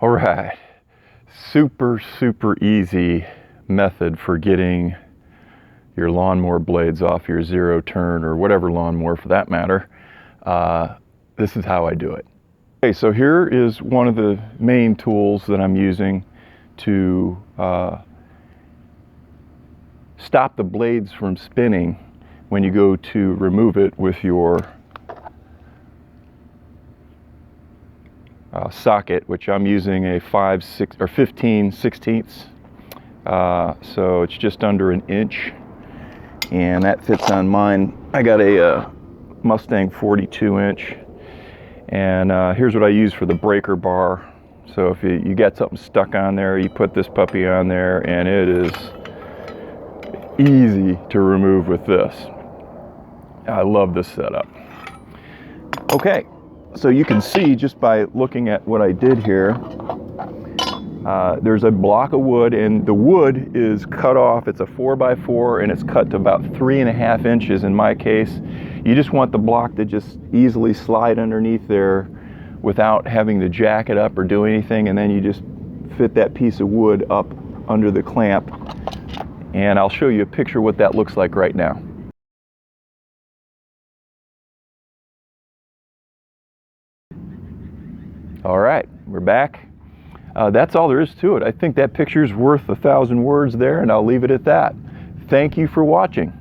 All right, super easy method for getting your lawnmower blades off your zero turn or whatever lawnmower for that matter. This is how I do it. Okay, so here is one of the main tools that I'm using to stop the blades from spinning when you go to remove it with your socket, which I'm using a 15/16. So it's just under an inch, and that fits on mine. I got a Mustang 42-inch, and here's what I use for the breaker bar. So if you get something stuck on there, you put this puppy on there, and it is easy to remove with this. I love this setup. Okay. So you can see just by looking at what I did here, there's a block of wood, and the wood is cut off. It's a 4x4 and it's cut to about 3.5 inches in my case. You just want the block to just easily slide underneath there without having to jack it up or do anything, and then you just fit that piece of wood up under the clamp, and I'll show you a picture of what that looks like right now. All right, we're back. That's all there is to it. I think that picture's worth 1,000 words there, and I'll leave it at that. Thank you for watching.